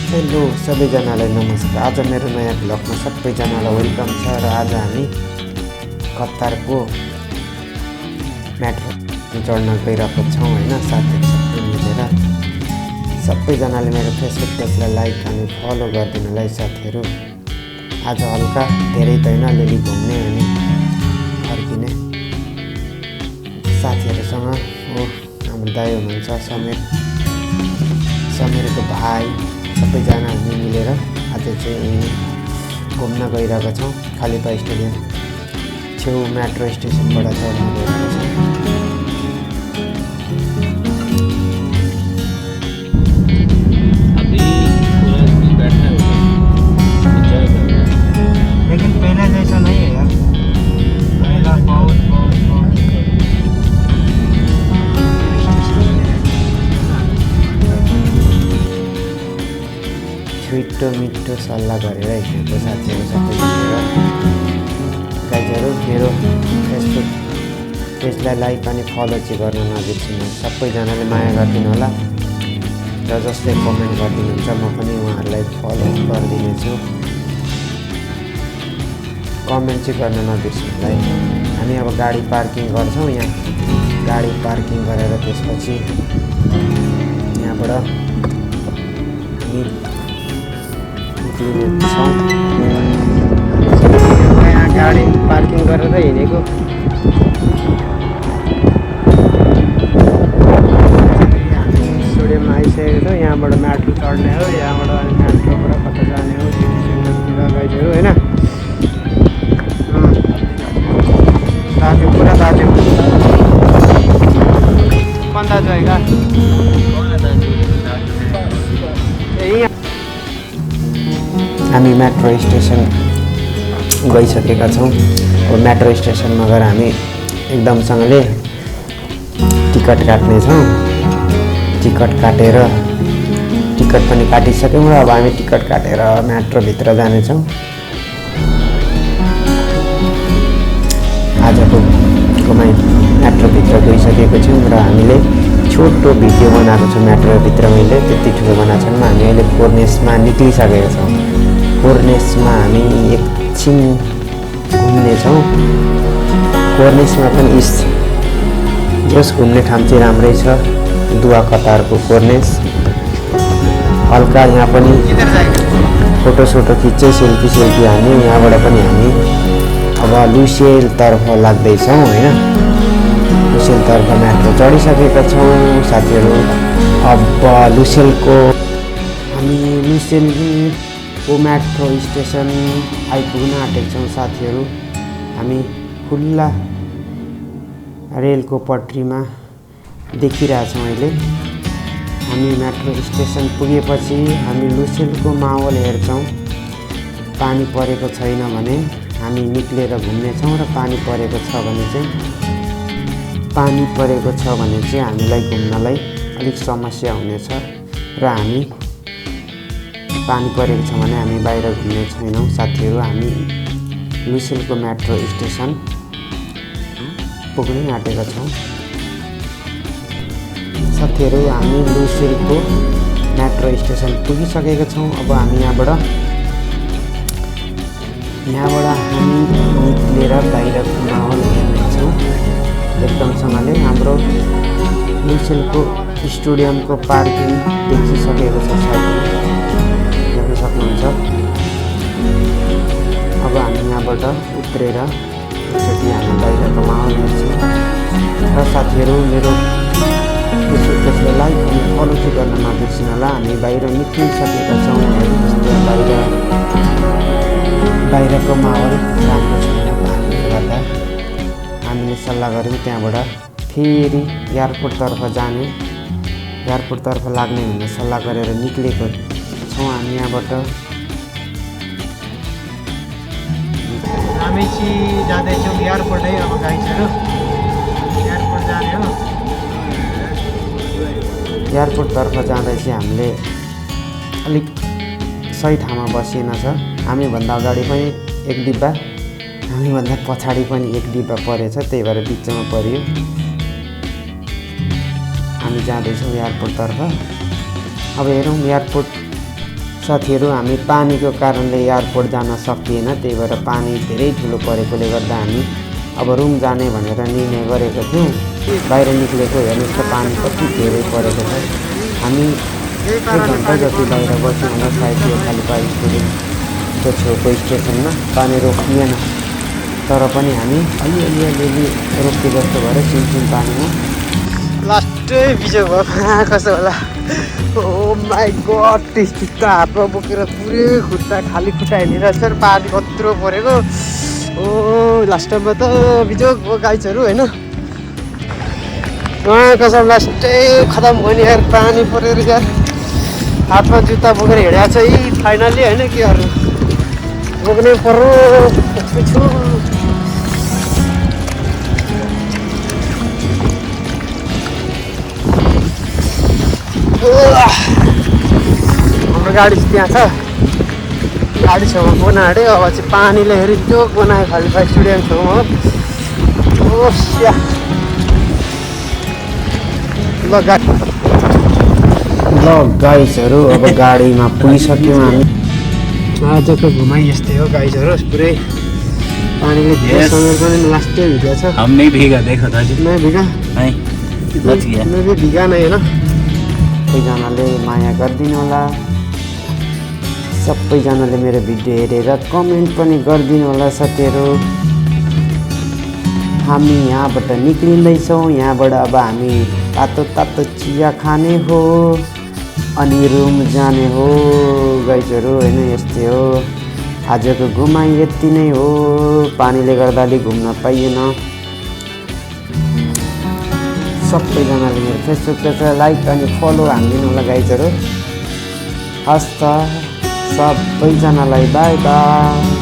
Hello सबैजनालाई नमस्कार। आज मेरो नयाँ ब्लगमा सबैजनालाई वेलकम छ। र आज हामी कतारको मेट्रो चढ्न गइरहेको छौँ होइन, साथीहरू सबै मिलेर। सबैजनाले मेरो फेसबुक पेजलाई लाइक अनि फलो गरिदिनुलाई साथीहरू। आज हल्का धेरै त होइन, अलिअलि घुम्ने अनि फर्किने साथीहरूसँग हो। हाम्रो दाइ हुनुहुन्छ समीरको भाइ, सबैजना हामी मिलेर आज चाहिँ घुम्न गइरहेका छौँ। खालिपा स्टेडियम छेउ मेट्रो स्टेसनबाट चढ्न गइरहेका छौँ। लेकिन पहले जैसा नहीं है यार, पहला बहुत मिठो सल्लाह गरेर हिँडेको साथीहरू सबै मिलेर। गाइजहरू मेरो फेसबुक पेजलाई लाइक अनि फलो चाहिँ गर्न नबिर्सिनु। सबैजनाले माया गरिदिनु होला र जसले कमेन्ट गरिदिनुहुन्छ म पनि उहाँहरूलाई फलो गरिदिनेछु। कमेन्ट चाहिँ गर्न नबिर्सिनु है। हामी अब गाडी पार्किङ गर्छौँ। यहाँ गाडी पार्किङ गरेर त्यसपछि यहाँबाट हामी यहाँ गाडी पार्किङ गरेर हिँडेको। स्टेडियममा आइसकेको छौँ। यहाँबाट मेट्रो चढ्ने हो, यहाँबाट अनि मेट्रोबाट कता जाने हो गाइजहरू होइन। दाजु पुरा दाजु कौन दाजु आएगा? हामी मेट्रो स्टेसन गइसकेका छौँ। अब मेट्रो स्टेसनमा गएर हामी एकदमसँगले टिकट काट्नेछौँ। टिकट काटेर टिकट पनि काटिसक्यौँ र अब हामी टिकट काटेर मेट्रोभित्र जानेछौँ। आजको मेट्रोभित्र गइसकेको छौँ र हामीले छोटो भिडियो बनाएको छौँ मेट्रोभित्र। मैले त्यति ठुलो बनाएको छैन। हामी अहिले कोर्नेसमा निक्लिसकेका छौँ। कोर्नेसमा हामी एकछिन घुम्नेछौँ। कोर्नेसमा पनि जस घुम्ने ठाउँ चाहिँ राम्रै छ। दुवा कतारको कोर्नेस हल्का यहाँ पनि फोटोसोटो खिच्दै सेल्फी हान्ने। यहाँबाट पनि हामी अब लुसेलतर्फ लाग्दैछौँ होइन। लुसेलतर्फ मेट्रो चढिसकेका छौँ साथीहरू। अब हामी लुसेलको मेट्रो स्टेसन आइपुग्न आँटेका छौँ साथीहरू। हामी खुल्ला रेलको पटरीमा देखिरहेछौँ अहिले। हामी मेट्रो स्टेसन पुगेपछि हामी लुसेलको माहौल हेर्छौँ। पानी परेको छैन भने हामी निक्लेर घुम्नेछौँ र पानी परेको छ भने चाहिँ हामीलाई घुम्नलाई अलिक समस्या हुनेछ र हामी पानी परेको छ भने हामी बाहिर घुम्ने छैनौँ साथीहरू। हामी लुसेलको मेट्रो स्टेसन पुग्नै आँटेका छौँ साथीहरू। हामी लुसेलको मेट्रो स्टेसन पुगिसकेका छौँ। अब हामी यहाँबाट हामी निक्लेर बाहिरको माहौल हेर्नेछौँ एकदमसँगले। हाम्रो लुसेलको स्टेडियमको पार्किङ देखिसकेको छ साथीहरू, हेर्न सक्नुहुन्छ। अब हामी यहाँबाट उत्रेर एकचोटि हामी बाहिरको माहौल हेर्छौँ। र साथीहरू मेरो फेसबुक पेजलाई लाइक अनि फलो चाहिँ गर्न नबिर्सिनु होला। हामी बाहिर निक्लिसकेका छौँ। बाहिरको माहौल राम्रो छैन पानीले गर्दा। हामीले सल्लाह गऱ्यौँ त्यहाँबाट फेरि एयरपोर्टतर्फ लाग्ने भन्ने सल्लाह गरेर निक्लेको छौँ हामी यहाँबाट। हामी चाहिँ जाँदैछौँ एयरपोर्ट है। अब गाइजहरू एयरपोर्ट जाने हो। एयरपोर्टतर्फ जाँदा चाहिँ हामीले अलिक सही ठाउँमा बसिएन छ। हामीभन्दा अगाडि पनि एक डिब्बा, हामीभन्दा पछाडि पनि एक डिब्बा परेछ, त्यही भएर बिचमा परियो। हामी जाँदैछौँ एयरपोर्टतर्फ। अब हेरौँ एयरपोर्ट साथीहरू हामी पानीको कारणले एयरपोर्ट जान सकिएन, त्यही भएर पानी धेरै ठुलो परेकोले गर्दा हामी अब रुम जाने भनेर निर्णय गरेको थियौँ। बाहिर निक्लेको हेर्नुहोस् त पानी कति धेरै परेको छ। हामी 1 घन्टा जति बाहिर बस्यौँ होला सायद यो खालिपा स्टेडियमको छेउको स्टेसनमा। पानी रोकिएन तर पनि हामी अलिअलि रोक्के जस्तो भएर सिमसिम पानीमा लास्टै बिजो भयो कसो होला। ओ माई गड टिस्टिक त हातमा बोकेर पुरै खुट्टा खाली खुट्टा हिँडिरहेछ पानी कत्रो परेको। ओ लास्ट टाइममा त बिजोग भयो गाइजहरू होइन। कसम लास्टै खतम भयो नि यार पानी परेर यार। हातमा जुत्ता बोकेर हिँडेको छ यी फाइनल्ली होइन के गर्नु बोक्नै पर्यो छु। हाम्रो गाडी चाहिँ त्यहाँ छ, गाडी छेउमा बनायो अब चाहिँ पानीले हेरि जोक बनायो खालिपा स्टेडियम छेउमा हो। ओस्या ल गाइजहरू अब गाडीमा पुगिसक्यौँ हामी। आजको घुमाइ यस्तै हो गाइजहरू, पुरै पानीले भिजा समय पनि लास्टै भिजा छ। हम नहीं भीगा, देखो दाजु मैं भिगा नहीं बच गया। मैं भी भिगा नै होइन। सबैजनाले माया गरिदिनु होला, सबैजनाले मेरो भिडियो हेरेर कमेन्ट पनि गरिदिनु होला साथीहरू। हामी यहाँबाट निक्लिँदैछौँ, यहाँबाट अब हामी तातो तातो चिया खाने हो अनि रुम जाने हो गाइजहरू होइन। यस्तै हो आजको घुमाइ यति नै हो। पानीले गर्दा अलि घुम्न पाइएन। सबैजनाले मेरो फेसबुक पेजलाई लाइक अनि फलो हानिदिनु होला गाइजहरू। हस् त सबैजनालाई बाई बाई।